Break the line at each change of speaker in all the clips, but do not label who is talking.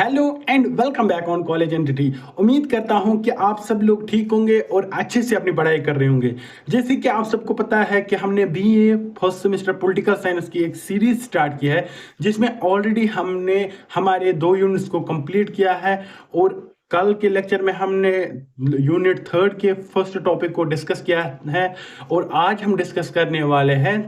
Hello and welcome back on college entity. उम्मीद करता हूं कि आप सब लोग ठीक होंगे और अच्छे से अपनी पढ़ाई कर रहे होंगे। जैसे कि आप सबको पता है कि हमने BA first semester political science की एक सीरीज स्टार्ट की है, जिसमें ऑलरेडी हमने हमारे 2 यूनिट्स को कंप्लीट किया है। और कल के लेक्चर में हमने यूनिट थर्ड के फर्स्ट टॉपिक को डिस्कस किया है। और आज हम डिस्कस करने वाले हैं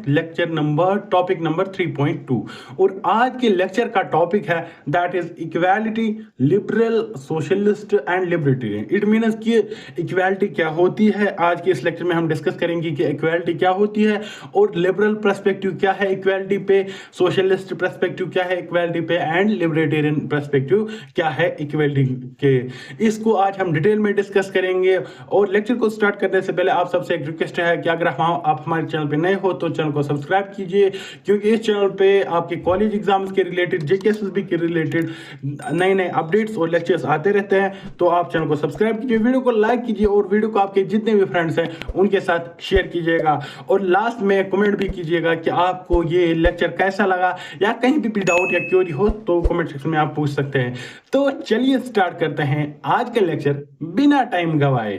टॉपिक नंबर 3.2। और आज के लेक्चर का टॉपिक है that is equality, liberal, socialist and libertarian. It means कि इक्वालिटी क्या होती है। आज के इस लेक्चर में हम डिस्कस करेंगे कि इक्वालिटी क्या होती है और लिबरल पर्सपेक्टिव क्या है इक्वालिटी पे, सोशलिस्ट पर्सपेक्टिव क्या है इक्वालिटी पे एंड लिबर्टेरियन पर्सपेक्टिव क्या है इक्वालिटी के। इसको आज हम डिटेल में डिस्कस करेंगे। और लेक्चर को स्टार्ट करने से पहले आप सबसे एक रिक्वेस्ट है कि अगर आप हमारे चैनल पे नए हो तो चैनल को सब्सक्राइब कीजिए, क्योंकि इस चैनल पे आपके कॉलेज एग्जाम्स के रिलेटेड, जेकेएसएसबी के रिलेटेड नए नए अपडेट्स और लेक्चर्स आते रहते हैं। तो आप चैनल को सब्सक्राइब कीजिए, वीडियो को लाइक कीजिए और वीडियो को आपके जितने भी फ्रेंड्स हैं उनके साथ शेयर कीजिएगा। और लास्ट में कमेंट भी कीजिएगा कि आपको ये लेक्चर कैसा लगा, या कहीं भी डाउट या क्वेरी हो तो कमेंट सेक्शन में आप पूछ सकते हैं। तो चलिए स्टार्ट करते हैं आज का लेक्चर बिना टाइम गवाए।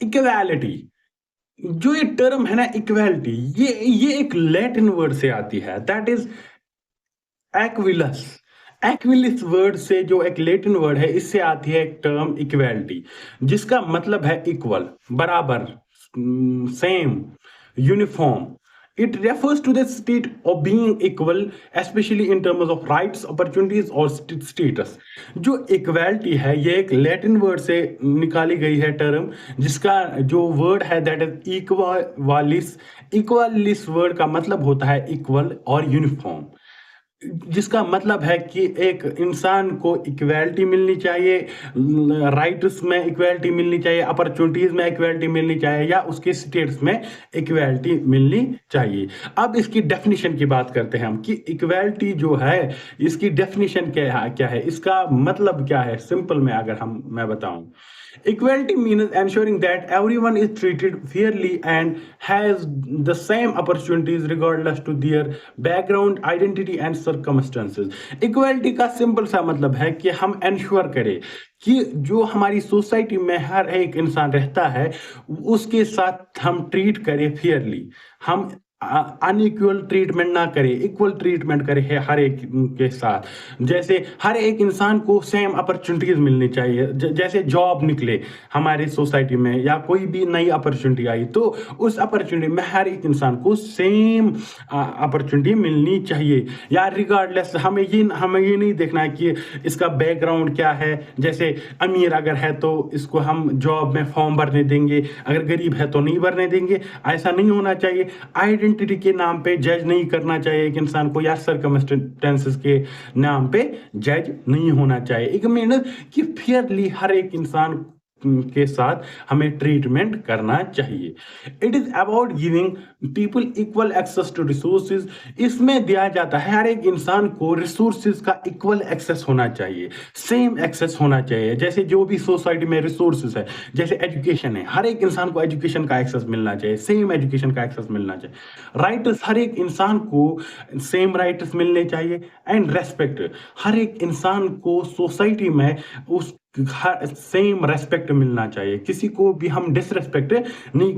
इक्वालिटी, जो ये टर्म है ना इक्वालिटी, ये एक लैटिन वर्ड से आती है, दैट इज एक्विलस। एक्विलिस वर्ड से, जो एक लैटिन वर्ड है, इससे आती है एक टर्म इक्वालिटी, जिसका मतलब है इक्वल, बराबर, same, uniform. It refers to the state of being equal, especially in terms of rights, opportunities और status। जो इक्वालिटी है ये एक लैटिन वर्ड से निकाली गई है टर्म, जिसका जो वर्ड है that is Equalis. Equalis word का मतलब होता है इक्वल और यूनिफॉर्म, जिसका मतलब है कि एक इंसान को इक्वालिटी मिलनी चाहिए, राइट्स में इक्वालिटी मिलनी चाहिए, अपॉर्चुनिटीज में इक्वालिटी मिलनी चाहिए, या उसके स्टेट्स में इक्वालिटी मिलनी चाहिए। अब इसकी डेफिनेशन की बात करते हैं हम कि इक्वालिटी जो है इसकी डेफिनेशन क्या है, इसका मतलब क्या है। सिंपल में अगर मैं बताऊं, equality means ensuring that everyone is treated fairly and has the same opportunities regardless to their background, identity and circumstances। equality का सिंपल सा मतलब है कि हम इंश्योर करें कि जो हमारी सोसाइटी में हर एक इंसान रहता है उसके साथ हम ट्रीट करें फेयरली। हम अनइक्वल ट्रीटमेंट ना करें, इक्वल ट्रीटमेंट करें हर एक के साथ। जैसे हर एक इंसान को सेम अपॉर्चुनिटीज मिलनी चाहिए। जैसे जॉब निकले हमारी सोसाइटी में या कोई भी नई अपॉर्चुनिटी आई, तो उस अपॉर्चुनिटी में हर एक इंसान को सेम अपॉर्चुनिटी मिलनी चाहिए। या रिगार्डलेस, हमें ये नहीं देखना है कि इसका बैकग्राउंड क्या है। जैसे अमीर अगर है तो इसको हम जॉब में फॉर्म भरने देंगे, अगर गरीब है तो नहीं भरने देंगे। ऐसा नहीं होना चाहिए। आइडेंटिटी के नाम पे जज नहीं करना चाहिए एक इंसान को, या सर्कमस्टेंसेस के नाम पे जज नहीं होना चाहिए। एक मीन कि फेयरली हर एक इंसान के साथ हमें ट्रीटमेंट करना चाहिए। It is about giving people equal access to resources. इसमें दिया जाता है हर एक इंसान को रिसोर्सेज का इक्वल एक्सेस होना चाहिए, सेम एक्सेस होना चाहिए। जैसे जो भी सोसाइटी में रिसोर्सेज है, जैसे एजुकेशन है, हर एक इंसान को एजुकेशन का एक्सेस मिलना चाहिए, सेम एजुकेशन का एक्सेस मिलना चाहिए। राइट्स, हर एक इंसान को सेम राइट्स मिलने चाहिए। एंड रेस्पेक्ट, हर एक इंसान को सोसाइटी में उस सेम रेस्पेक्ट मिलना चाहिए, किसी को भी हम डिसरेस्पेक्ट नहीं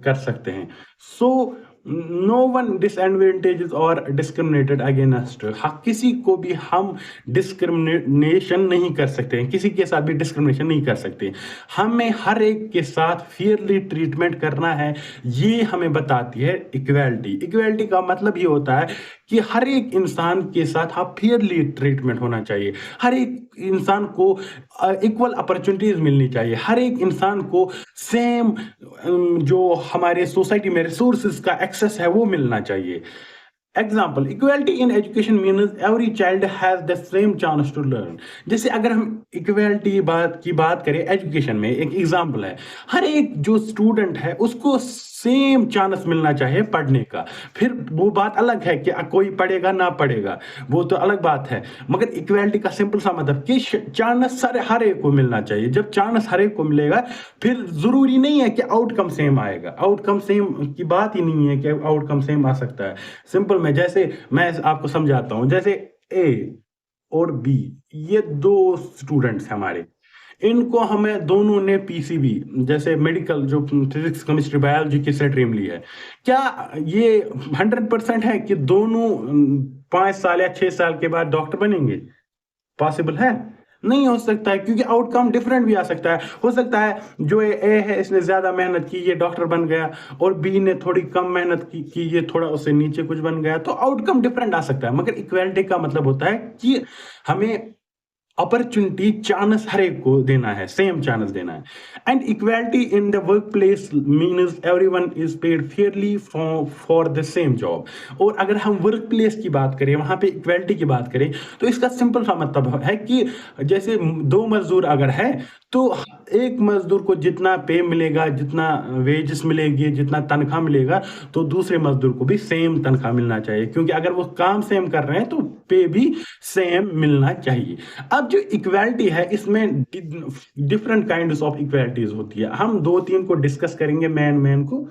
कर सकते हैं। सो नो वन डिसएडवांटेजेस और डिस्क्रिमिनेटेड अगेंस्ट। किसी को भी हम डिस्क्रिमिनेशन नहीं कर सकते हैं, किसी के साथ भी डिस्क्रिमिनेशन नहीं कर सकते। हमें हर एक के साथ फेयरली ट्रीटमेंट करना है, ये हमें बताती है इक्वालिटी। इक्वालिटी का मतलब ये होता है कि हर एक इंसान के साथ आप फेयरली ट्रीटमेंट होना चाहिए, हर एक इंसान को इक्वल अपॉर्चुनिटीज मिलनी चाहिए, हर एक इंसान को सेम जो हमारे सोसाइटी में रिसोर्सेज का एक्सेस है वो मिलना चाहिए। Example, equality in education means every child has the same chance to learn. जैसे अगर हम इक्वालिटी की बात करें एजुकेशन में, एक एग्जाम्पल है, हर एक जो स्टूडेंट है उसको सेम चांस मिलना चाहिए पढ़ने का। फिर वो बात अलग है कि कोई पढ़ेगा ना पढ़ेगा, वो तो अलग बात है। मगर इक्वालिटी का सिंपल सा मतलब कि चांस सारे हर एक को मिलना चाहिए। जब चांस हर एक को मिलेगा, फिर जरूरी नहीं है कि आउटकम सेम आएगा। आउटकम सेम की बात ही नहीं है कि आउटकम सेम आ सकता है। सिंपल में जैसे मैं आपको समझाता हूं, जैसे ए और बी, ये दो स्टूडेंट्स हैं हमारे। इनको हमें दोनों ने पीसीबी जैसे मेडिकल जो फिजिक्स केमिस्ट्री बायोलॉजी की स्ट्रीम ली है, क्या ये 100% है कि दोनों 5 साल या 6 साल के बाद डॉक्टर बनेंगे? पॉसिबल है? नहीं हो सकता है, क्योंकि आउटकम डिफरेंट भी आ सकता है। हो सकता है जो ए है इसने ज्यादा मेहनत की, ये डॉक्टर बन गया, और बी ने थोड़ी कम मेहनत की ये थोड़ा उससे नीचे कुछ बन गया, तो आउटकम डिफरेंट आ सकता है। मगर इक्वालिटी का मतलब होता है कि हमें अपॉर्चुनिटी चांस हर एक को देना है, सेम चांस देना है। And equality in the work place means everyone is paid Fairlie for the same job. और अगर हम वर्क प्लेस की बात करें, वहां पे इक्वालिटी की बात करें, तो इसका सिंपल सा मतलब है कि जैसे दो मजदूर अगर है, तो एक मजदूर को जितना पे मिलेगा, जितना वेजेस मिलेगी, जितना तनख्वाह मिलेगा, तो दूसरे मजदूर को भी सेम तनख्वाह मिलना चाहिए, क्योंकि अगर वो काम सेम कर रहे हैं तो पे भी सेम मिलना चाहिए। अब जो इक्वालिटी है, इसमें डिफरेंट काइंड्स ऑफ इक्वालिटीज होती है। हम दो तीन को डिस्कस करेंगे मेन को।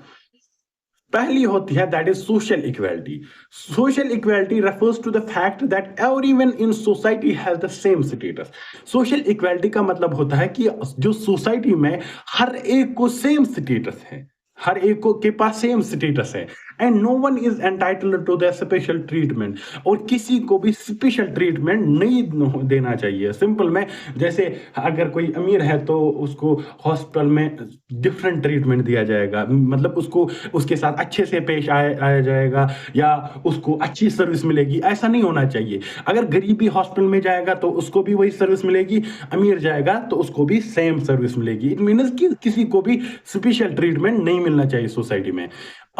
पहली होती है that is social equality. Social equality refers to the fact that everyone in society has the same status. Social equality का मतलब होता है कि जो सोसाइटी में हर एक को सेम स्टेटस है, हर एक को के पास सेम स्टेटस है, and no one is entitled to the special treatment. और किसी को भी स्पेशल ट्रीटमेंट नहीं देना चाहिए। सिंपल में जैसे अगर कोई अमीर है तो उसको हॉस्पिटल में डिफरेंट ट्रीटमेंट दिया जाएगा, मतलब उसको उसके साथ अच्छे से पेश आया जाएगा, या उसको अच्छी सर्विस मिलेगी, ऐसा नहीं होना चाहिए। अगर गरीबी हॉस्पिटल में जाएगा तो उसको भी वही सर्विस मिलेगी, अमीर जाएगा तो उसको भी सेम सर्विस मिलेगी। इट मीन्स कि किसी को भी स्पेशल ट्रीटमेंट नहीं मिलना चाहिए सोसाइटी में।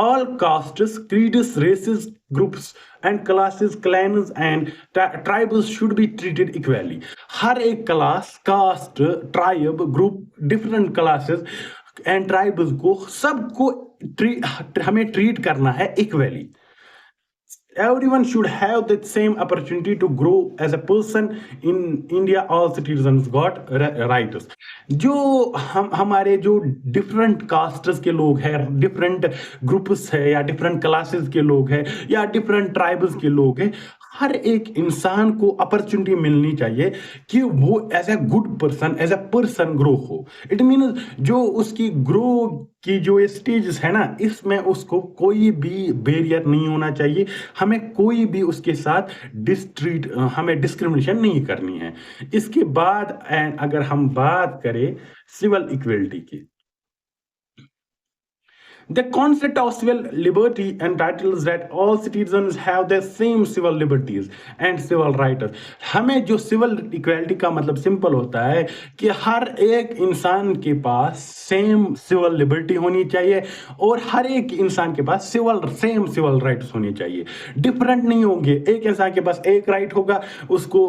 All castes, creeds, races, groups and classes, clans and tribes should be treated equally. हर एक class, caste, tribe, group, different classes and tribes को सबको हमें ट्रीट करना है equally. Everyone should have the same opportunity to grow as a person in India. All citizens got rights. जो हमारे जो डिफरेंट कास्ट्स के लोग हैं, डिफरेंट ग्रुप्स है, या डिफरेंट क्लासेस के लोग हैं, या डिफरेंट ट्राइब्स के लोग हैं, हर एक इंसान को अपॉर्चुनिटी मिलनी चाहिए कि वो as a good person, as a person grow हो। इट मीन जो उसकी ग्रो की जो स्टेजेस है ना, इसमें उसको कोई भी बैरियर नहीं होना चाहिए। हमें कोई भी उसके साथ हमें डिस्क्रिमिनेशन नहीं करनी है। इसके बाद अगर हम बात करें सिविल इक्वलिटी की, the concept of civil liberty entitles that all citizens have the same civil liberties and civil rights. हमें जो सिविल इक्वालिटी का मतलब सिंपल होता है कि हर एक इंसान के पास सेम सिविल लिबर्टी होनी चाहिए, और हर एक इंसान के पास सेम सिविल राइट्स होनी चाहिए। डिफरेंट नहीं होंगे। एक इंसान के पास एक राइट होगा, उसको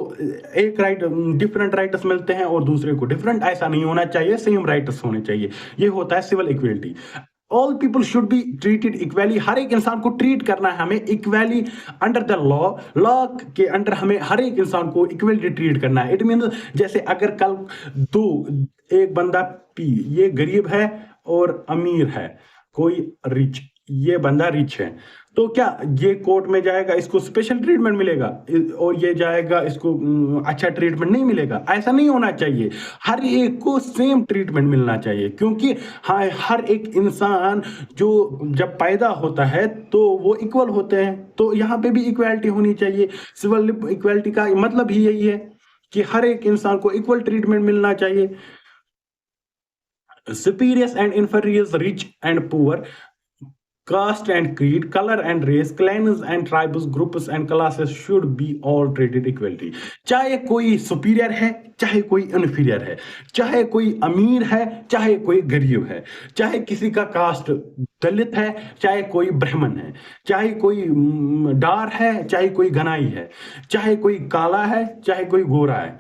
एक राइट, डिफरेंट राइट्स मिलते हैं, और दूसरे को डिफरेंट, ऐसा नहीं होना चाहिए, सेम राइट्स होने चाहिए। ये होता है civil equality. All people should be treated equally. हर एक इंसान को ट्रीट करना है हमें equally under the law. Law के अंडर हमें हर एक इंसान को इक्वली ट्रीट करना है। इट मीन जैसे अगर कल एक बंदा पी, ये गरीब है और अमीर है, कोई रिच, ये बंदा रिच है, तो क्या ये कोर्ट में जाएगा, इसको स्पेशल ट्रीटमेंट मिलेगा, और ये जाएगा, इसको अच्छा ट्रीटमेंट नहीं मिलेगा? ऐसा नहीं होना चाहिए। हर एक को सेम ट्रीटमेंट मिलना चाहिए, क्योंकि हाँ, हर एक इंसान जो जब पैदा होता है तो वो इक्वल होते हैं। तो यहाँ पे भी इक्वालिटी होनी चाहिए। सिविल इक्वालिटी का मतलब ही यही है कि हर एक इंसान को इक्वल ट्रीटमेंट मिलना चाहिए। superiors and inferiors, rich and poor, caste and creed, color and race, clans and tribes, groups and classes should be all treated equally. चाहे कोई सुपीरियर है, चाहे कोई इन्फीरियर है, चाहे कोई अमीर है, चाहे कोई गरीब है, चाहे किसी का कास्ट दलित है, चाहे कोई ब्राह्मण है, चाहे कोई डार है, चाहे कोई घनाई है, चाहे कोई काला है, चाहे कोई गोरा है,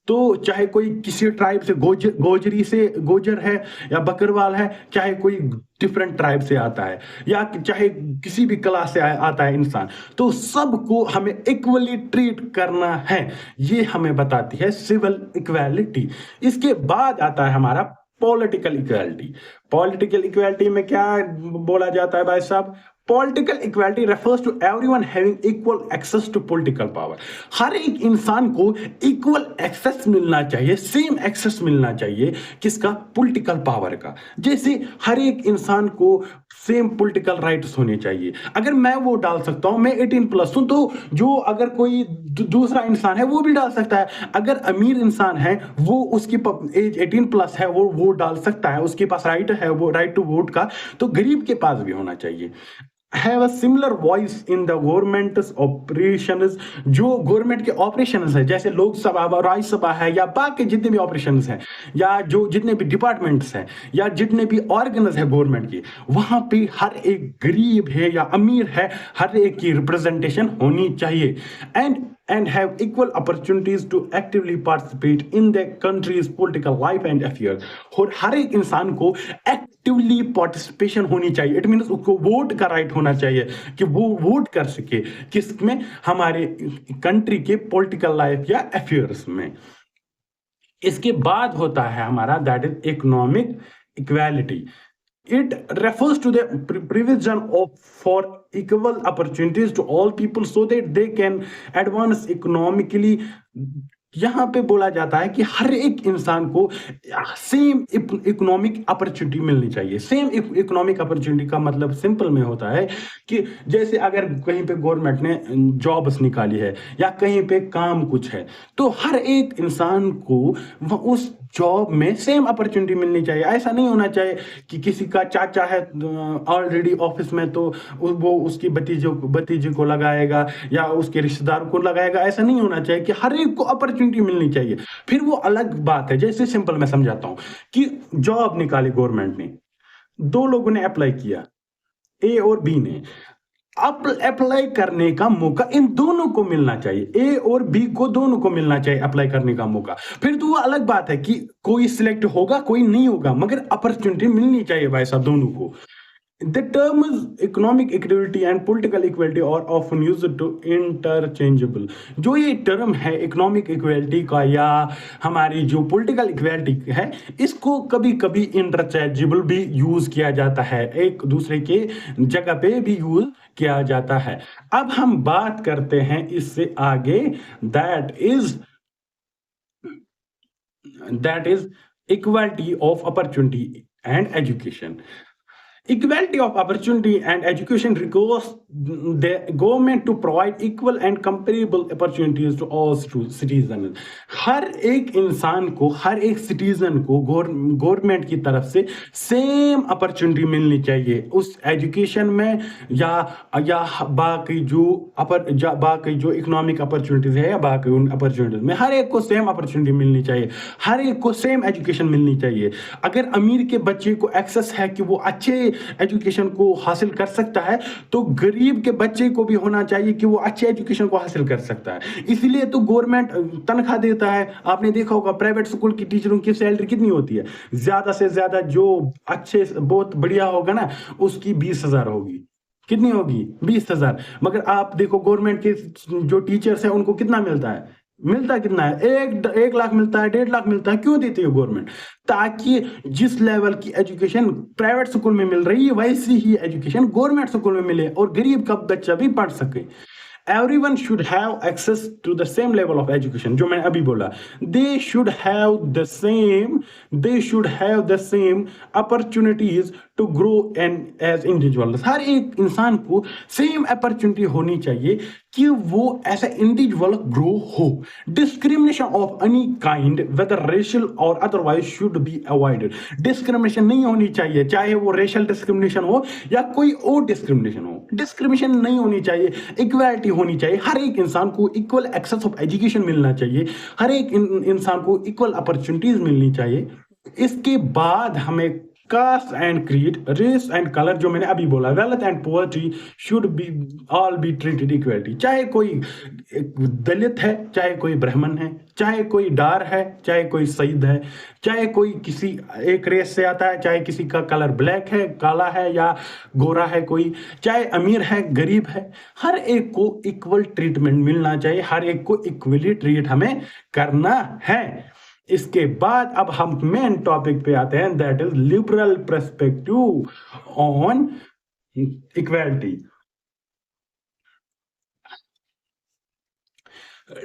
तो चाहे कोई किसी ट्राइब से गोजरी से गोजर है या बकरवाल है, चाहे कोई डिफरेंट ट्राइब से आता है या चाहे किसी भी क्लास से आता है इंसान, तो सबको हमें इक्वली ट्रीट करना है। ये हमें बताती है सिविल इक्वालिटी। इसके बाद आता है हमारा पॉलिटिकल इक्वालिटी। पॉलिटिकल इक्वालिटी में क्या बोला जाता है भाई साहब? Political equality refers to everyone having equal access to political power. हर एक इंसान को इक्वल एक्सेस मिलना चाहिए, सेम एक्सेस मिलना चाहिए। किसका? पॉलिटिकल पावर का। जैसे हर एक इंसान को सेम पॉलिटिकल राइट्स होने चाहिए। अगर मैं वोट डाल सकता हूं, मैं 18+ हूं, तो जो अगर कोई दूसरा इंसान है वो भी डाल सकता है। अगर अमीर इंसान है, वो उसकी एज 18+ है, वो वोट डाल सकता है, उसके पास राइट है, वो राइट टू वोट का। तो गरीब के पास भी होना चाहिए। Have a similar voice in the government operations. जो गवर्नमेंट के ऑपरेशंस है, जैसे लोकसभा, राज्यसभा है, या बाकी जितने भी ऑपरेशंस हैं, या जो जितने भी डिपार्टमेंट्स हैं, या जितने भी ऑर्गन्स है गवर्नमेंट के, वहां पे हर एक गरीब है या अमीर है, हर एक की रिप्रेजेंटेशन होनी चाहिए। And have equal opportunities to actively participate in the country's political life and affairs। और हर एक इंसान को एक्टिवली पार्टिसिपेशन होनी चाहिए। इट मीन्स उसको वोट का राइट होना चाहिए कि वो वोट कर सके किसमें? हमारे कंट्री के पॉलिटिकल लाइफ या अफेयर्स में। इसके बाद होता है हमारा that is economic equality. It refers to the provision of for equal opportunities to all people so that they can advance economically। यहां पे बोला जाता है कि हर एक इंसान को सेम इकोनॉमिक अपॉर्चुनिटी मिलनी चाहिए। सेम इकोनॉमिक अपॉर्चुनिटी का मतलब सिंपल में होता है कि जैसे अगर कहीं पे गवर्नमेंट ने जॉब्स निकाली है या कहीं पे काम कुछ है, तो हर एक इंसान को उस जॉब में सेम अपॉर्चुनिटी मिलनी चाहिए। ऐसा नहीं होना चाहिए कि किसी का चाचा है ऑलरेडी ऑफिस में, तो वो उसकी भतीजे को लगाएगा या उसके रिश्तेदार को लगाएगा। ऐसा नहीं होना चाहिए कि हर एक को अपॉर्चुनिटी मिलनी चाहिए। फिर वो अलग बात है। जैसे सिंपल मैं समझाता हूं कि जॉब निकाली गवर्नमेंट ने, दो लोगों ने अप्लाई किया, ए और बी ने। अब अप्लाई करने का मौका इन दोनों को मिलना चाहिए। ए और बी को दोनों को मिलना चाहिए अप्लाई करने का मौका। फिर तो वो अलग बात है कि कोई सिलेक्ट होगा, कोई नहीं होगा, मगर अपॉर्चुनिटी मिलनी चाहिए भाई साहब दोनों को। The terms economic equality and political equality are often used to interchangeable। जो ये टर्म है इकोनॉमिक इक्वालिटी का या हमारी जो पॉलिटिकल इक्वालिटी है, इसको कभी कभी इंटरचेंजेबल भी यूज किया जाता है, एक दूसरे के जगह पे भी यूज किया जाता है। अब हम बात करते हैं इससे आगे, that is equality of opportunity and education. Equality of opportunity and education requires the government to provide equal and comparable opportunities to all citizens। हर एक इंसान को, हर एक सिटीजन को गवर्नमेंट की तरफ से सेम अपॉर्चुनिटी मिलनी चाहिए उस एजुकेशन में या बाकी जो इकोनॉमिक अपॉर्चुनिटीज है या बाकी उन अपॉर्चुनिटीज में हर एक को सेम अपॉर्चुनिटी मिलनी चाहिए, हर एक को सेम एजुकेशन मिलनी चाहिए। अगर अमीर के बच्चे को एक्सेस है कि वो अच्छे एजुकेशन को हासिल कर सकता है, तो गरीब के बच्चे को भी होना चाहिए कि वो अच्छे एजुकेशन को हासिल कर सकता है। इसलिए तो गवर्नमेंट तनख्वाह देता है। आपने देखा होगा प्राइवेट स्कूल की टीचरों की सैलरी कितनी होती है? ज्यादा से ज्यादा जो अच्छे बहुत बढ़िया होगा ना, उसकी 20,000 होगी। कितनी होगी? 20,000। मगर आप देखो गवर्नमेंट के जो टीचर्स हैं उनको कितना मिलता है? मिलता कितना है? 1 लाख मिलता है, 1.5 लाख मिलता है। क्यों देते हैं गवर्नमेंट? ताकि जिस लेवल की एजुकेशन प्राइवेट स्कूल में मिल रही है वैसी ही एजुकेशन गवर्नमेंट स्कूल में मिले और गरीब का बच्चा भी पढ़ सके। Everyone should have access to the same level of education। जो मैंने अभी बोला, they should have the same opportunities to grow and as individuals। हर एक इंसान को सेम अपॉर्चुनिटी होनी चाहिए कि वो ऐसा इंडिविजुअल ग्रो हो। Discrimination of any kind whether racial और otherwise should be avoided. Discrimination नहीं होनी चाहिए, चाहे वो रेशियल डिस्क्रिमिनेशन हो या कोई और डिस्क्रिमिनेशन हो। डिस्क्रिमिनेशन नहीं होनी चाहिए, इक्वालिटी होनी चाहिए। हर एक इंसान को इक्वल एक्सेस ऑफ एजुकेशन मिलना चाहिए, हर एक इंसान को इक्वल अपॉर्चुनिटीज मिलनी चाहिए। इसके बाद हमें caste and creed, race and colour, जो मैंने अभी बोला, wealth and poverty should be all be treated equality. चाहे कोई दलित है, चाहे कोई ब्राह्मण है, चाहे कोई डार है, चाहे कोई सईद है, चाहे कोई किसी एक रेस से आता है, चाहे किसी का कलर ब्लैक है, काला है या गोरा है, कोई चाहे अमीर है, गरीब है, हर एक को इक्वल ट्रीटमेंट मिलना चाहिए, हर एक को इक्वली ट्रीट हमें करना है। इसके बाद अब हम मेन टॉपिक पे आते हैं, that is liberal perspective on equality.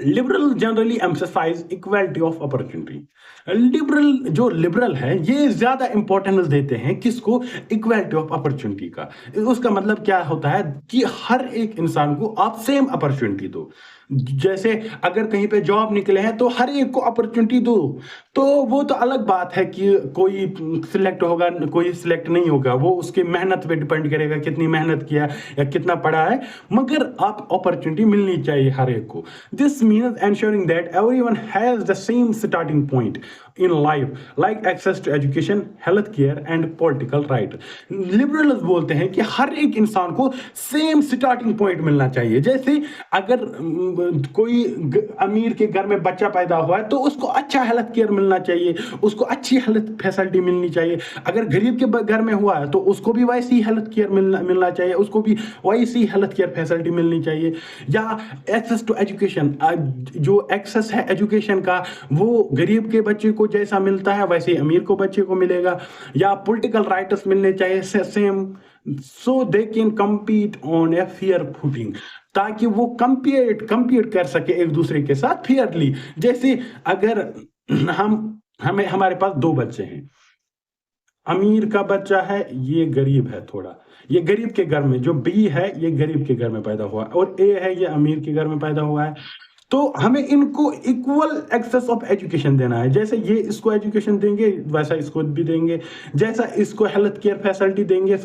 Liberal generally emphasise equality of opportunity. Liberal है ये ज्यादा इंपॉर्टेंस देते हैं किसको, इक्वालिटी ऑफ अपॉर्चुनिटी का। उसका मतलब क्या होता है कि हर एक इंसान को आप सेम अपॉर्चुनिटी दो। जैसे अगर कहीं पे जॉब निकले हैं तो हर एक को अपॉर्चुनिटी दो, तो वो तो अलग बात है कि कोई सिलेक्ट होगा कोई सिलेक्ट नहीं होगा, वो उसकी मेहनत पे डिपेंड करेगा, कितनी मेहनत किया या कितना पढ़ा है, मगर आप अपॉर्चुनिटी मिलनी चाहिए हर एक को। This means ensuring that everyone has the same starting point in life, like access to education, health care and political right. Liberals बोलते हैं कि हर एक इंसान को सेम स्टार्टिंग पॉइंट मिलना चाहिए। जैसे अगर कोई अमीर के घर में बच्चा पैदा हुआ है तो उसको अच्छा हेल्थ केयर मिलना चाहिए, उसको अच्छी हेल्थ फैसिलिटी मिलनी चाहिए। अगर गरीब के घर में हुआ है तो उसको भी वैसी हेल्थ केयर मिलना चाहिए, उसको भी वैसी हेल्थ केयर फैसिलिटी मिलनी चाहिए। या एक्सेस टू एजुकेशन, जो एक्सेस है एजुकेशन का वो गरीब के बच्चे को जैसा मिलता है वैसे ही अमीर को बच्चे को मिलेगा। या पॉलिटिकल राइट्स मिलने चाहिए same, so they can compete on a fair footing, ताकि वो कंपीट कर सके एक दूसरे के साथ फेयरली। जैसे अगर हमारे पास दो बच्चे हैं, अमीर का बच्चा है, ये गरीब है थोड़ा, ये गरीब के घर में, जो बी है ये गरीब के घर में पैदा हुआ है, और ए है ये अमीर के घर में पैदा हुआ है, तो हमें इनको इक्वल एक्सेस ऑफ एजुकेशन देना है। जैसे ये इसको एजुकेशन देंगे वैसा इसको भी देंगे, जैसा इसको हेल्थ केयर फैसिलिटी देंगे,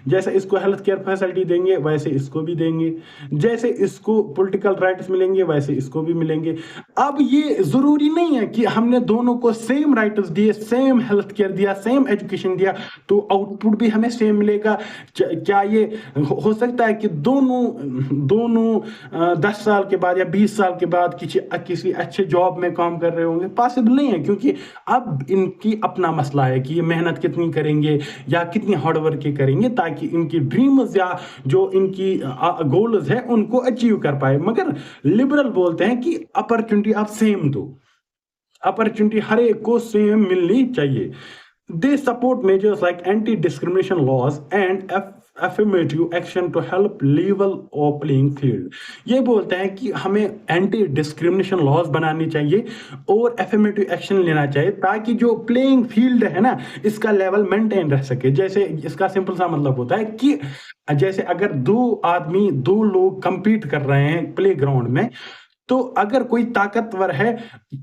जैसा इसको हेल्थ केयर फैसिलिटी देंगे वैसे इसको भी देंगे, जैसे इसको पॉलिटिकल राइट्स मिलेंगे वैसे इसको भी मिलेंगे। अब ये जरूरी नहीं है कि हमने दोनों को सेम राइट्स दिए, सेम हेल्थ केयर दिया, सेम एजुकेशन दिया तो आउटपुट भी हमें सेम मिलेगा। क्या ये हो सकता है कि दोनों 10 साल के बाद या 20 साल के बाद किसी अच्छे जॉब में काम कर रहे होंगे? पॉसिबल नहीं है, क्योंकि अब इनकी अपना मसला है कि ये मेहनत कितनी करेंगे या कितनी हार्ड वर्क करेंगे ताकि इनकी ड्रीम्स या जो इनकी गोल्स है उनको अचीव कर पाए। मगर लिबरल बोलते हैं कि अपॉर्चुनिटी आप सेम दो, अपॉर्चुनिटी हर एक को सेम मिलनी चाहिए। They support measures like anti-discrimination laws and affirmative action to help level or playing field. ये बोलते हैं कि हमें एंटी डिस्क्रिमिनेशन लॉज बनानी चाहिए और एफर्मेटिव एक्शन लेना चाहिए ताकि जो प्लेइंग फील्ड है ना इसका लेवल मेंटेन रह सके। जैसे इसका सिंपल सा मतलब होता है कि जैसे अगर दो लोग कंपीट कर रहे हैं प्ले ग्राउंड में, तो अगर कोई ताकतवर है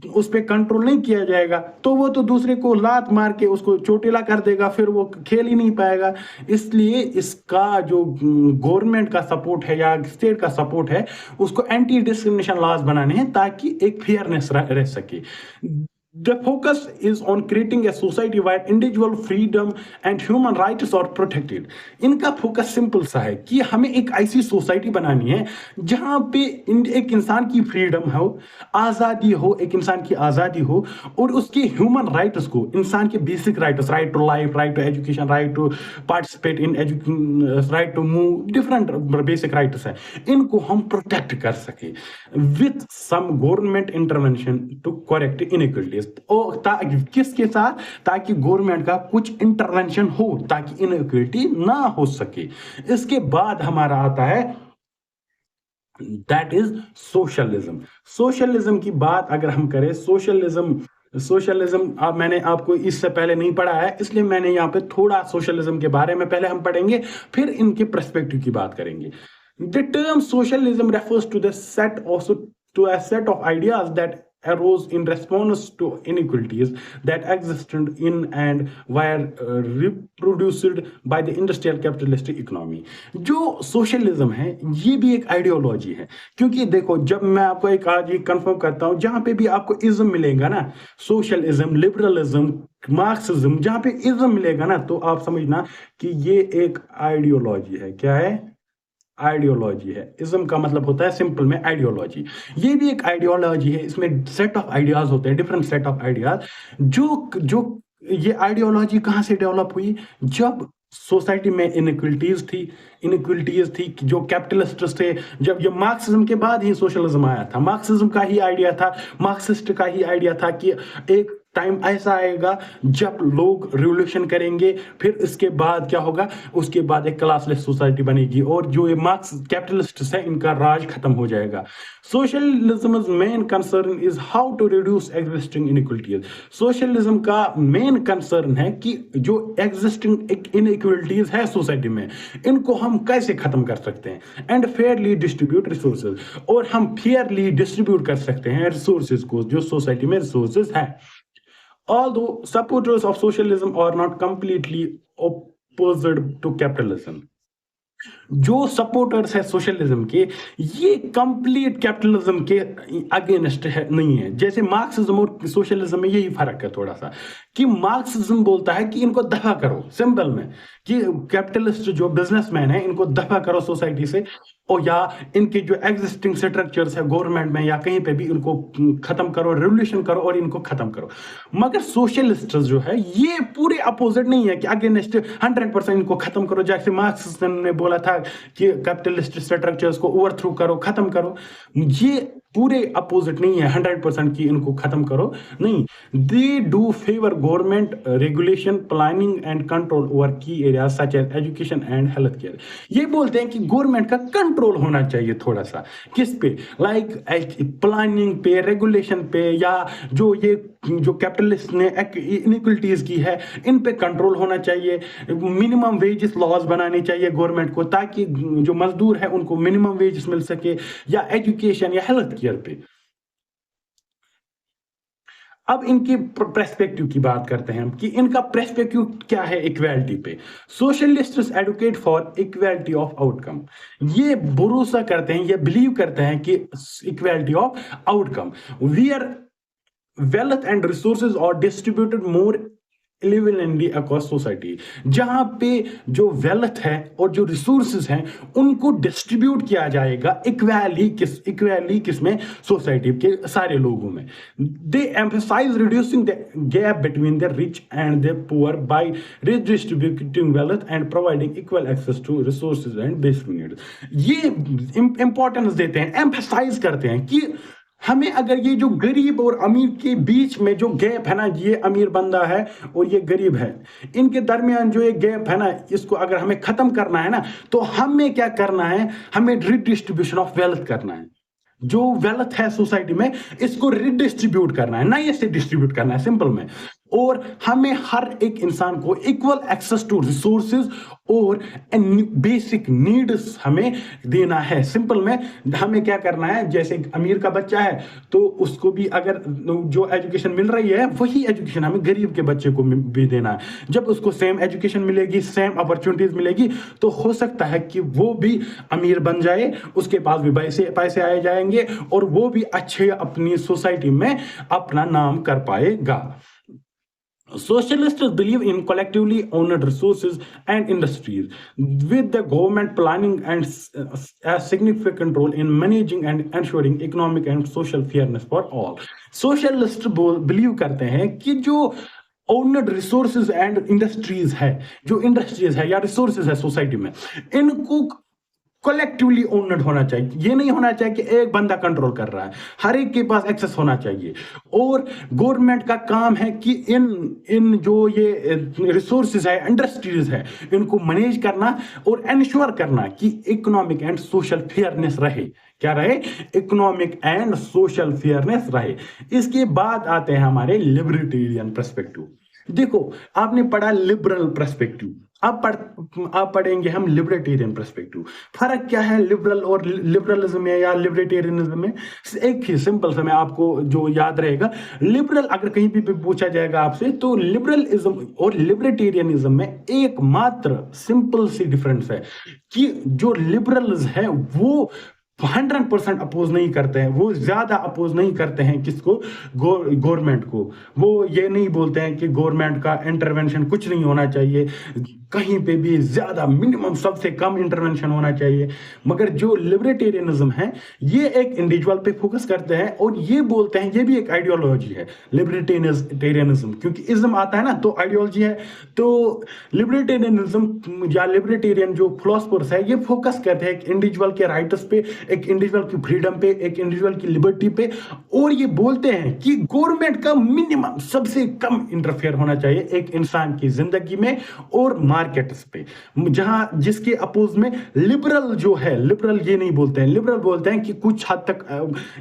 उस पर कंट्रोल नहीं किया जाएगा तो वो तो दूसरे को लात मार के उसको चोटिला कर देगा, फिर वो खेल ही नहीं पाएगा। इसलिए इसका जो गवर्नमेंट का सपोर्ट है या स्टेट का सपोर्ट है उसको एंटी डिस्क्रिमिनेशन लॉज बनाने हैं ताकि एक फेयरनेस रह सके। The focus is on creating a society where individual freedom and human rights are protected. इनका फोकस सिंपल सा है कि हमें एक ऐसी सोसाइटी बनानी है जहां पे एक इंसान की फ्रीडम हो, आज़ादी हो, एक इंसान की आज़ादी हो और उसके ह्यूमन राइट्स को, इंसान के basic rights, right to life, right to education, right to participate in right to move, different basic rights है, इनको हम प्रोटेक्ट कर सके with some government intervention to correct inequalities. किसके साथ? ताकि गवर्नमेंट का कुछ इंटरवेंशन हो ताकि इनइक्वालिटी ना हो सके। इसके बाद हमारा आता है दैट इज सोशलिज्म। सोशलिज्म की बात अगर हम करें, सोशलिज्म मैंने आपको इससे पहले नहीं पढ़ा है, इसलिए मैंने यहाँ पे थोड़ा सोशलिज्म के बारे में पहले हम पढ़ेंगे, फिर इनके पर्सपेक्टिव की बात करेंगे। The term socialism refers to the set of ideas that arose in response to inequalities that existed in and were reproduced by the industrial capitalistic economy। जो सोशलिज्म है ये भी एक आइडियोलॉजी है, क्योंकि देखो जब मैं आपको एक आज ये कंफर्म करता हूं, जहां पे भी आपको इज्म मिलेगा ना, सोशलिज्म, लिबरलिज्म, मार्क्सिज्म, जहां पे इज्म मिलेगा ना, तो आप समझना कि ये एक आइडियोलॉजी है। क्या है? आइडियोलॉजी है। इज्म का मतलब होता है सिंपल में आइडियोलॉजी। ये भी एक आइडियोलॉजी है, इसमें सेट ऑफ आइडियाज होते हैं, डिफरेंट सेट ऑफ आइडियाज। जो जो ये आइडियोलॉजी कहां से डेवलप हुई? जब सोसाइटी में इनइक्वलिटीज थी जो कैपिटलिस्ट थे। जब ये मार्क्सिज्म के बाद ही सोशलिज्म आया था, मार्क्सिज्म का ही आइडिया था, मार्क्सिस्ट का ही आइडिया था कि एक टाइम ऐसा आएगा जब लोग रिवॉल्यूशन करेंगे, फिर इसके बाद क्या होगा? उसके बाद एक क्लासलेस सोसाइटी बनेगी और जो ये मार्क्स कैपिटलिस्ट्स है इनका राज खत्म हो जाएगा। Socialism's main concern is how to reduce existing inequalities. Socialism का मेन कंसर्न है कि जो एग्जिस्टिंग इनइक्वलिटीज है सोसाइटी में, इनको हम कैसे खत्म कर सकते हैं, एंड फेयरली डिस्ट्रीब्यूट रिसोर्सेज, और हम फेयरली डिस्ट्रीब्यूट कर सकते हैं रिसोर्सेज को, जो सोसाइटी में रिसोर्सेज है। Although supporters of socialism are not completely opposed to capitalism, जो सपोर्टर्स है सोशलिज्म के, ये कंप्लीट कैपिटलिज्म के अगेंस्ट है नहीं है। जैसे मार्क्सिज्म और सोशलिज्म में यही फर्क है थोड़ा सा, कि मार्क्सिज्म बोलता है कि इनको दफा करो, सिंपल में, कि कैपिटलिस्ट जो बिजनेसमैन है इनको दफा करो सोसाइटी से, और या इनके जो एग्जिस्टिंग स्ट्रक्चर्स है गवर्नमेंट में या कहीं पे भी, इनको खत्म करो, रेवोल्यूशन करो और इनको खत्म करो। मगर सोशलिस्ट जो है ये पूरे अपोजिट नहीं है कि अगेंस्ट 100% इनको खत्म करो, जैसे मार्क्सिज्म ने बोला था कि कैपिटलिस्ट स्ट्रक्चर्स को ओवरथ्रो करो, खत्म करो। ये पूरे अपोजिट नहीं है 100% की इनको खत्म करो, नहीं। They do favour government regulation, planning and control over key area such as education and health care. ये बोलते हैं कि गवर्नमेंट का कंट्रोल होना चाहिए थोड़ा सा, किस पे? लाइक प्लानिंग पे, रेगुलेशन पे, या जो कैपिटलिस्ट ने इनइक्वलिटीज की है इन पे कंट्रोल होना चाहिए। मिनिमम वेजेस लॉज बनाने चाहिए गवर्नमेंट को, ताकि जो मजदूर है उनको मिनिमम वेजेस मिल सके, या एजुकेशन या हेल्थ केयर पे। अब इनके पर्सपेक्टिव की बात करते हैं हम कि इनका पर्सपेक्टिव क्या है इक्वालिटी पे। Socialists advocate for equality of outcome. ये भरोसा करते हैं, ये बिलीव करते हैं कि equality of outcome, where wealth and resources are distributed more evenly across society। जहां पे जो वेल्थ है और जो रिसोर्सेज हैं उनको डिस्ट्रीब्यूट किया जाएगा इक्वली किसमें? सोसाइटी के सारे लोगों में। They emphasize reducing the gap between the rich and the poor by redistributing wealth and providing equal access to resources and basic needs. ये इंपॉर्टेंस देते हैं, एम्फसाइज करते हैं कि हमें अगर ये जो गरीब और अमीर के बीच में जो गैप है ना, ये अमीर बंदा है और ये गरीब है, इनके दरमियान जो ये गैप है ना, इसको अगर हमें खत्म करना है ना, तो हमें क्या करना है? हमें रिडिस्ट्रीब्यूशन ऑफ वेल्थ करना है। जो वेल्थ है सोसाइटी में इसको रिडिस्ट्रीब्यूट करना है, ना ये डिस्ट्रीब्यूट करना है सिंपल में। और हमें हर एक इंसान को इक्वल एक्सेस टू रिसोर्सेज और बेसिक नीड्स हमें देना है। सिंपल में हमें क्या करना है? जैसे अमीर का बच्चा है तो उसको भी अगर जो एजुकेशन मिल रही है वही एजुकेशन हमें गरीब के बच्चे को भी देना है। जब उसको सेम एजुकेशन मिलेगी, सेम अपॉर्चुनिटीज मिलेगी, तो हो सकता है कि वो भी अमीर बन जाए, उसके पास भी पैसे आए जाएंगे और वो भी अच्छे अपनी सोसाइटी में अपना नाम कर पाएगा। Socialists believe in collectively owned resources and industries, with the government planning and a significant role in managing and ensuring economic and social fairness for all. Socialists believe करते हैं कि जो ओनड रिसोर्सेज एंड इंडस्ट्रीज है, जो industries है या resources है society में, इनको कलेक्टिवली ओनड होना चाहिए। ये नहीं होना चाहिए कि एक बंदा कंट्रोल कर रहा है, हर एक के पास एक्सेस होना चाहिए। और गवर्नमेंट का काम है कि इन जो ये रिसोर्सेज है, इंडस्ट्रीज है, इनको मैनेज करना और एंश्योर करना कि इकोनॉमिक एंड सोशल फेयरनेस रहे। क्या रहे? इकोनॉमिक एंड सोशल फेयरनेस रहे। इसके बाद आते हैं हमारे लिबर्टेरियन पर्सपेक्टिव। देखो, आपने पढ़ा लिबरल पर्सपेक्टिव, अब पढ़ेंगे हम लिबर्टेरियन पर्सपेक्टिव। फर्क क्या है लिबरल और लिबरलिज्म में या लिबर्टेरियनिज्म में? एक ही सिंपल सा मैं आपको जो याद रहेगा, लिबरल अगर कहीं भी पूछा जाएगा आपसे तो लिबरलिज्म और लिबर्टेरियनिज्म में एकमात्र सिंपल सी डिफरेंस है कि जो लिबरल्स है वो 100% अपोज नहीं करते हैं, वो ज्यादा अपोज नहीं करते हैं किसको? गवर्नमेंट को। वो ये नहीं बोलते हैं कि गवर्नमेंट का इंटरवेंशन कुछ नहीं होना चाहिए, कहीं पे भी ज्यादा मिनिमम सबसे कम इंटरवेंशन होना चाहिए। मगर जो लिबर्टेरियनिज्म है ये एक इंडिविजुअल पे फोकस करते हैं और ये बोलते हैं, ये भी एक आइडियोलॉजी है लिबर्टेरियनिज्म, क्योंकि इज्म आता है ना तो आइडियोलॉजी है। तो लिबर्टेरियनिज्म या लिबर्टेरियन जो फिलोसफर्स है ये फोकस करते हैं एक इंडिविजुअल के राइट्स पे, एक इंडिविजुअल की फ्रीडम पे, एक इंडिविजुअल की लिबर्टी पे, और ये बोलते हैं कि गवर्नमेंट का मिनिमम सबसे कम इंटरफेयर होना चाहिए एक इंसान की जिंदगी में और मार्केट्स पे। जहां जिसके अपोज में लिबरल जो है, लिबरल ये नहीं बोलते हैं, लिबरल बोलते हैं कि कुछ हद तक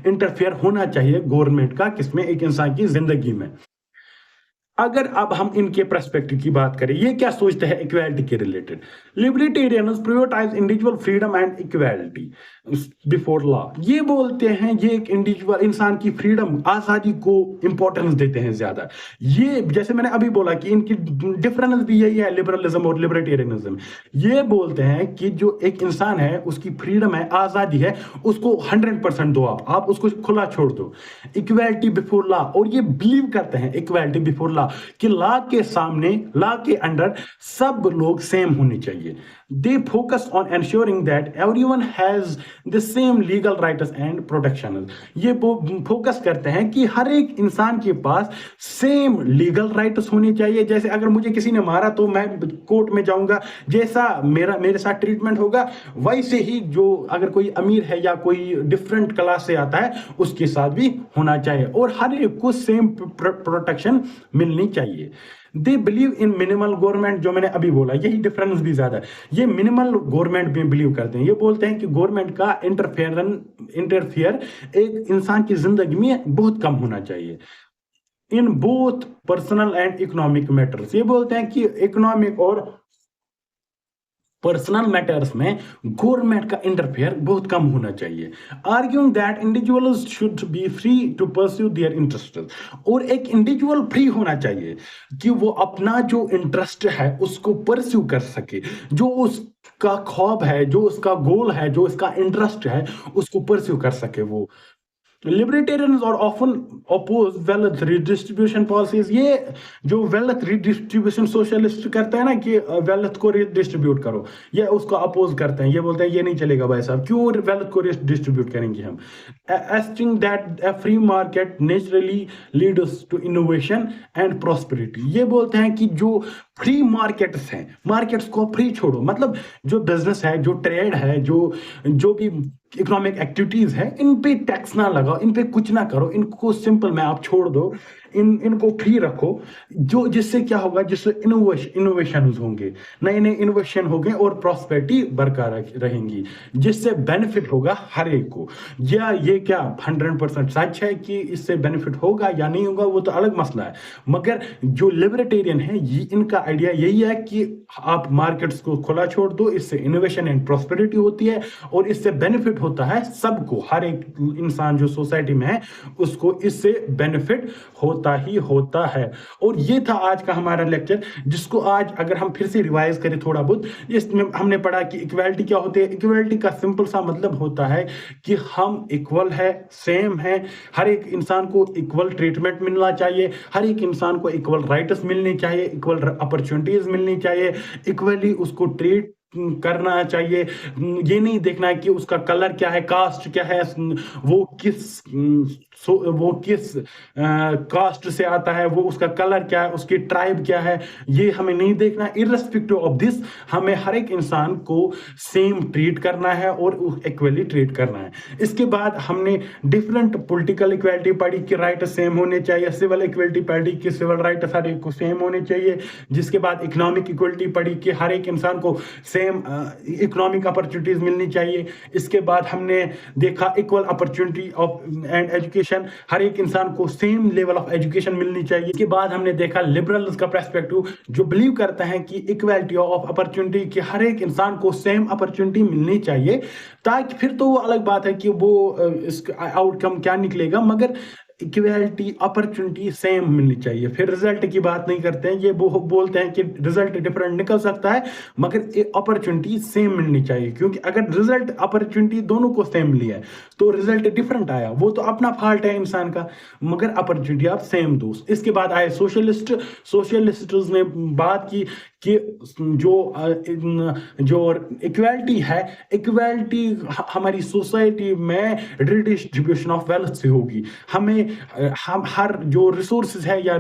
इंटरफेयर होना चाहिए गवर्नमेंट का किसमें? एक इंसान की जिंदगी में। अगर अब हम इनके पर्सपेक्टिव की बात करें, ये क्या सोचते हैं इक्वालिटी के related? Libertarians prioritise individual freedom and equality before law. ये बोलते हैं ये एक इंडिविजुअल इंसान की फ्रीडम, आजादी को इंपॉर्टेंस देते हैं ज्यादा। ये जैसे मैंने अभी बोला कि इनकी डिफरेंस भी यही है लिबरलिज्म और लिबर्टेरियनिज्म। ये बोलते हैं कि जो एक इंसान है उसकी फ्रीडम है, आजादी है, उसको 100% दो, आप उसको खुला छोड़ दो। इक्वालिटी बिफोर लॉ, और ये बिलीव करते हैं इक्वालिटी बिफोर लॉ कि लॉ के सामने, लॉ के अंडर सब लोग सेम होने चाहिए। They focus on ensuring that everyone has the same legal rights and protection. ये फोकस करते हैं कि हर एक इंसान के पास सेम लीगल राइट्स होने चाहिए। जैसे अगर मुझे किसी ने मारा तो मैं कोर्ट में जाऊंगा, जैसा मेरे साथ ट्रीटमेंट होगा वैसे ही जो अगर कोई अमीर है या कोई डिफरेंट क्लास से आता है उसके साथ भी होना चाहिए, और हर एक को सेम प्रोटेक्शन मिलनी चाहिए। They believe in minimal government, जो मैंने अभी बोला यही डिफरेंस भी ज्यादा है। ये मिनिमल गवर्नमेंट में बिलीव करते हैं। ये बोलते हैं कि गवर्नमेंट का इंटरफियर एक इंसान की जिंदगी में बहुत कम होना चाहिए in both personal and economic matters. ये बोलते हैं कि इकोनॉमिक और पर्सनल मैटर्स में गवर्नमेंट का इंटरफेयर बहुत कम होना चाहिए। Arguing that individuals should be free to pursue their interest, और एक इंडिविजुअल फ्री होना चाहिए कि वो अपना जो इंटरेस्ट है उसको परस्यू कर सके, जो उसका ख्वाब है, जो उसका गोल है, जो उसका इंटरेस्ट है उसको परस्यू कर सके वो। लिबर्टेरियंस और often oppose wealth redistribution policies. ये जो वेल्थ रिडिस्ट्रीब्यूशन सोशलिस्ट करते हैं ना कि वेल्थ को रिडिस्ट्रीब्यूट करो, ये उसको अपोज करते हैं। ये बोलते हैं ये नहीं चलेगा भाई साहब, क्यों वेल्थ को डिस्ट्रीब्यूट करेंगे हम? Asserting that a free market naturally leads to innovation and prosperity. ये बोलते हैं कि जो फ्री मार्केट्स हैं, मार्केट्स को फ्री छोड़ो, मतलब जो बिजनेस है, जो ट्रेड है, जो भी इकोनॉमिक एक्टिविटीज है, इन पे टैक्स ना लगाओ, इन पे कुछ ना करो, इनको सिंपल में आप छोड़ दो, इनको फ्री रखो। जो जिससे क्या होगा, जिससे इनोवेशन होंगे, नए नए इनोवेशन होंगे और प्रॉस्पेरिटी बरकरार रहेंगी, जिससे बेनिफिट होगा हर एक को। या ये क्या 100% सच है कि इससे बेनिफिट होगा या नहीं होगा वो तो अलग मसला है, मगर जो लिबर्टेरियन है इनका आइडिया यही है कि आप मार्केट्स को खुला छोड़ दो, इससे इनोवेशन एंड प्रॉस्पेरिटी होती है और इससे बेनिफिट होता है सबको, हर एक इंसान जो सोसाइटी में है उसको इससे बेनिफिट होता ही होता है। और ये था आज का हमारा लेक्चर, जिसको आज अगर हम फिर से रिवाइज करें थोड़ा बहुत, इसमें हमने पढ़ा कि इक्वालिटी क्या होती है। इक्वालिटी का सिंपल सा मतलब होता है कि हम इक्वल है, सेम है, हर एक इंसान को इक्वल ट्रीटमेंट मिलना चाहिए, हर एक इंसान को इक्वल राइट्स मिलनी चाहिए, इक्वल अपॉर्चुनिटीज मिलनी चाहिए, इक्वली उसको ट्रीट करना चाहिए। ये नहीं देखना है कि उसका कलर क्या है, कास्ट क्या है, वो किस कास्ट से आता है, वो उसका कलर क्या है, उसकी ट्राइब क्या है, ये हमें नहीं देखना। इररेस्पेक्टिव ऑफ दिस हमें हर एक इंसान को सेम ट्रीट करना है और इक्वली ट्रीट करना है। इसके बाद हमने डिफरेंट पॉलिटिकल इक्वालिटी पढ़ी कि राइट सेम होने चाहिए, सिविल इक्वालिटी पढ़ी कि सिविल राइट हर एक को सेम होने चाहिए। जिसके बाद इकोनॉमिक इक्वालिटी पढ़ी कि हर एक इंसान को सेम इकोनॉमिक अपॉर्चुनिटीज मिलनी चाहिए। इसके बाद हमने देखा equal opportunity of and education education, हर एक इंसान को सेम लेवल ऑफ एजुकेशन मिलनी चाहिए। इसके बाद हमने देखा लिबरल्स का पर्सपेक्टिव, जो बिलीव करता है कि इक्वालिटी ऑफ अपॉर्चुनिटी, कि हर एक इंसान को सेम अपॉर्चुनिटी मिलनी चाहिए, ताकि फिर तो वो अलग बात है कि वो इस आउटकम क्या निकलेगा, मगर इक्वालिटी अपॉर्चुनिटी सेम मिलनी चाहिए। फिर रिजल्ट की बात नहीं करते हैं, ये बोलते हैं कि रिजल्ट डिफरेंट निकल सकता है मगर अपॉर्चुनिटी सेम मिलनी चाहिए, क्योंकि अगर रिजल्ट अपॉर्चुनिटी दोनों को सेम मिली है तो रिजल्ट डिफरेंट आया, वो तो अपना फॉल्ट है इंसान का, मगर अपॉर्चुनिटी आप सेम दो। इसके बाद आए सोशलिस्ट। सोशलिस्ट ने बात की कि जो इक्वालिटी है, इक्वालिटी हमारी सोसाइटी में रिडिस्ट्रीब्यूशन ऑफ वेल्थ से होगी। हम हर जो रिसोर्सेज है या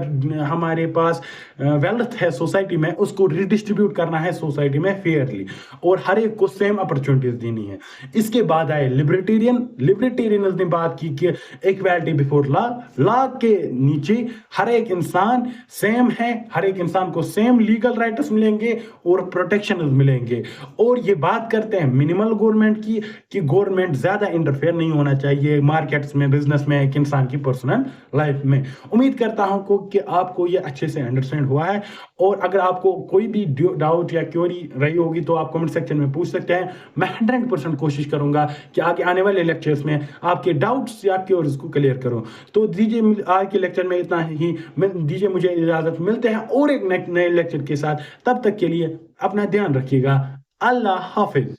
हमारे पास वेल्थ है सोसाइटी में, उसको रिडिस्ट्रीब्यूट करना है सोसाइटी में फेयरली, और हर एक को सेम अपॉर्चुनिटीज देनी है। इसके बाद आए लिबर्टेरियन। लिबर्टेरियन ने बात की कि इक्वालिटी बिफोर लॉ, लॉ के नीचे हर एक इंसान सेम है, हर एक इंसान को सेम लीगल राइट्स मिलेंगे और प्रोटेक्शन मिलेंगे। और ये बात करते हैं मिनिमल गवर्नमेंट की, कि गवर्नमेंट ज्यादा इंटरफेयर नहीं होना चाहिए मार्केट्स में, बिजनेस में, एक इंसान की पर्सनल लाइफ में। उम्मीद करता हूं कि आपको ये अच्छे से अंडरस्टैंड हुआ है, और अगर आपको कोई भी डाउट या क्वेरी रही होगी तो आप कमेंट सेक्शन में पूछ सकते हैं। मैं 100% कोशिश करूंगा कि आगे आने वाले लेक्चर्स में आपके डाउट्स या क्वेरीज को क्लियर करूं। तो दीजिए आज के लेक्चर में इतना ही, दीजिए मुझे इजाजत। मिलते हैं और एक नए लेक्चर के साथ, तब तक के लिए अपना ध्यान रखिएगा। अल्लाह हाफिज।